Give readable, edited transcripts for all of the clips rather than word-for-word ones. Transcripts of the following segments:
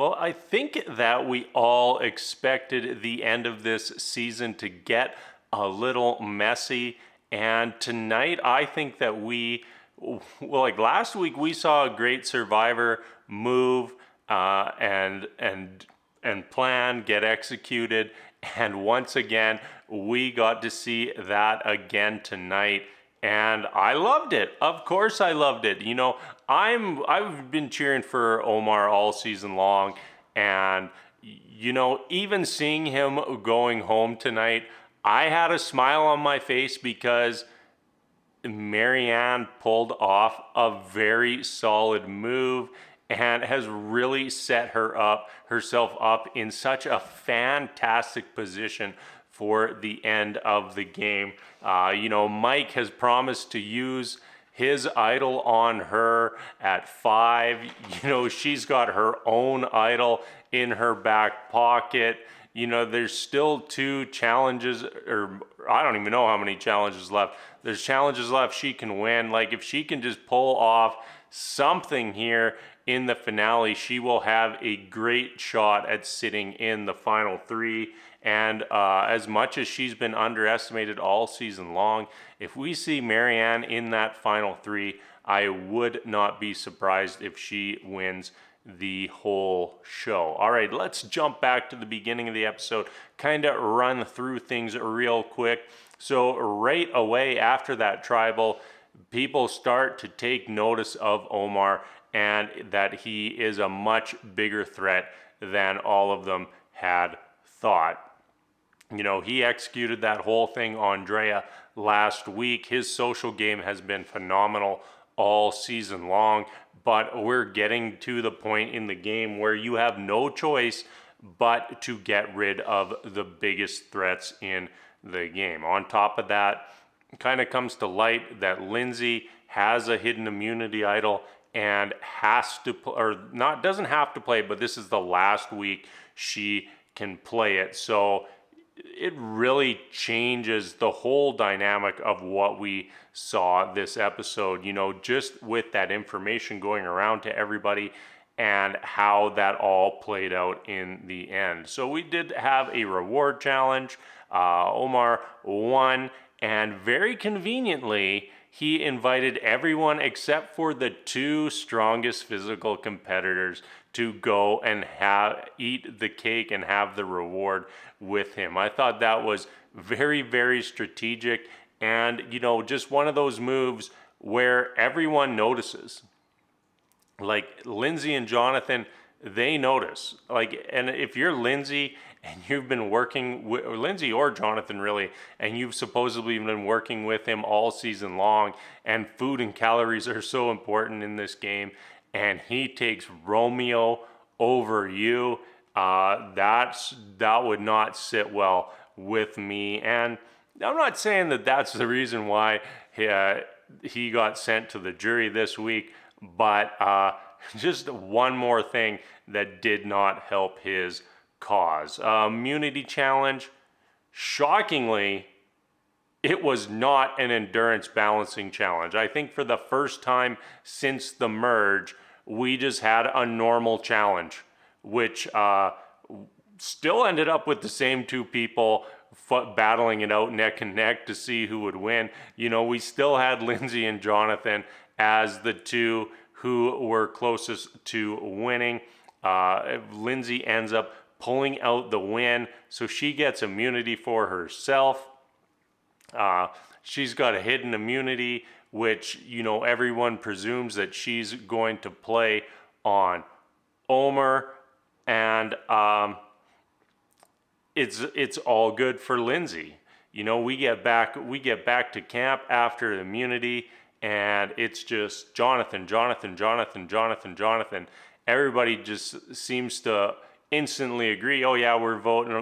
Well, I think that we all expected the end of this season to get a little messy. And tonight, I think that like last week, we saw a great Survivor move and plan get executed. And once again, we got to see that again tonight. And I loved it. Of course I loved it. I've been cheering for Omar all season long, and even seeing him going home tonight, I had a smile on my face because Maryanne pulled off a very solid move and has really set herself up in such a fantastic position for the end of the game. Mike has promised to use his idol on her at 5. She's got her own idol in her back pocket. There's still 2 challenges, or I don't even know how many challenges left. There's challenges left she can win. Like, if she can just pull off something here in the finale, she will have a great shot at sitting in the final 3. And as much as she's been underestimated all season long, if we see Maryanne in that final 3, I would not be surprised if she wins the whole show. All right, let's jump back to the beginning of the episode, kind of run through things real quick. So right away after that tribal, people start to take notice of Omar and that he is a much bigger threat than all of them had thought. He executed that whole thing on Drea last week. His social game has been phenomenal all season long, but we're getting to the point in the game where you have no choice but to get rid of the biggest threats in the game. On top of that, it kind of comes to light that Lindsay has a hidden immunity idol and has to, or not, doesn't have to play, but this is the last week she can play it. So it really changes the whole dynamic of what we saw this episode, just with that information going around to everybody and how that all played out in the end. So we did have a reward challenge. Omar won, and very conveniently, he invited everyone except for the 2 strongest physical competitors to go and eat the cake and have the reward with him. I thought that was very, very strategic, and just one of those moves where everyone notices. Like Lindsay and Jonathan, they notice. And if you're Lindsay and you've been working with, or Lindsay or Jonathan really, and you've supposedly been working with him all season long, and food and calories are so important in this game, and he takes Romeo over you, that would not sit well with me. And I'm not saying that that's the reason why he got sent to the jury this week, but just one more thing that did not help his cause. Immunity challenge, shockingly, it was not an endurance balancing challenge. I think for the first time since the merge, we just had a normal challenge, which still ended up with the same 2 people battling it out neck and neck to see who would win. We still had Lindsay and Jonathan as the 2 who were closest to winning. Lindsay ends up pulling out the win, so she gets immunity for herself. She's got a hidden immunity, which everyone presumes that she's going to play on Omar, and it's all good for Lindsay. We get back to camp after immunity, and it's just Jonathan. Everybody just seems to instantly agree, oh yeah, we're voting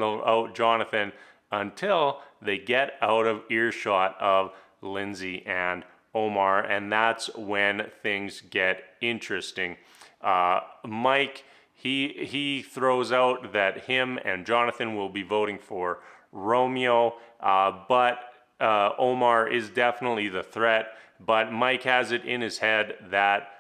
out Jonathan, until they get out of earshot of Lindsay and Omar, and that's when things get interesting. Mike, he throws out that him and Jonathan will be voting for Romeo, but Omar is definitely the threat, but Mike has it in his head that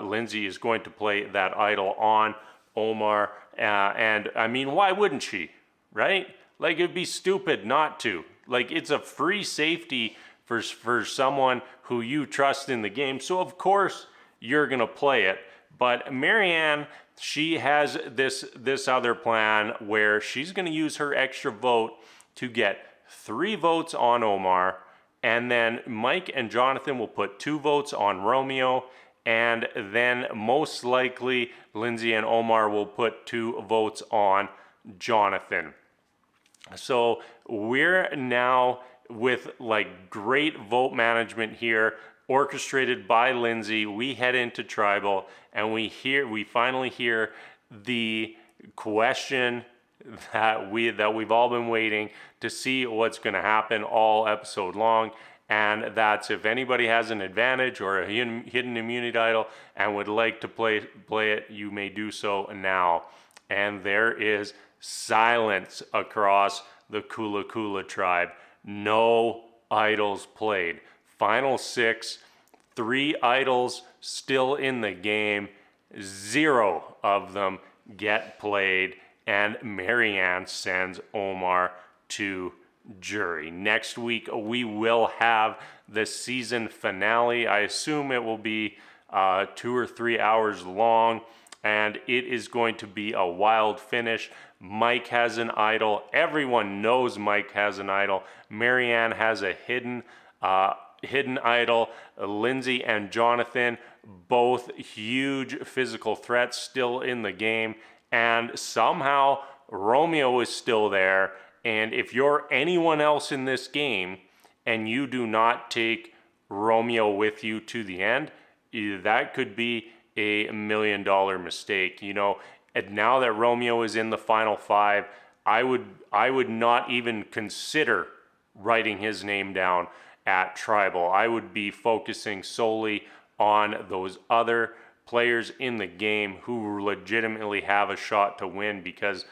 Lindsay is going to play that idol on Omar. And I mean, why wouldn't she? Right? Like, it'd be stupid not to. Like, it's a free safety for someone who you trust in the game. So of course you're gonna play it. But Maryanne, she has this other plan where she's gonna use her extra vote to get 3 votes on Omar, and then Mike and Jonathan will put 2 votes on Romeo, and then most likely Lindsay and Omar will put 2 votes on Jonathan. So we're now with like great vote management here, orchestrated by Lindsay. We head into tribal and we finally hear the question that we've all been waiting to see what's going to happen all episode long. And that's if anybody has an advantage or a hidden immunity idol and would like to play it, you may do so now. And there is silence across the Kula Kula tribe. No idols played. Final 6, 3 idols still in the game. 0 of them get played, and Maryanne sends Omar to jury. Next week we will have the season finale. I assume it will be 2 or 3 hours long, and it is going to be a wild finish. Mike has an idol. Everyone knows Mike has an idol. Maryanne has a hidden idol. Lindsay and Jonathan, both huge physical threats still in the game, and somehow Romeo is still there. And if you're anyone else in this game and you do not take Romeo with you to the end, that could be a $1 million mistake. You know, and now that Romeo is in the final 5, I would not even consider writing his name down at tribal. I would be focusing solely on those other players in the game who legitimately have a shot to win, because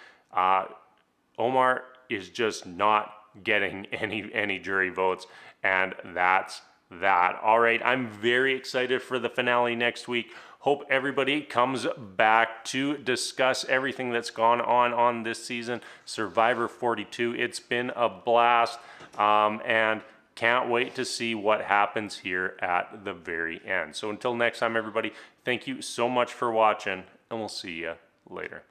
Omar is just not getting any jury votes, and that's that. All right, I'm very excited for the finale next week. Hope everybody comes back to discuss everything that's gone on this season, Survivor 42. It's been a blast, and can't wait to see what happens here at the very end. So until next time, everybody, thank you so much for watching, and we'll see you later.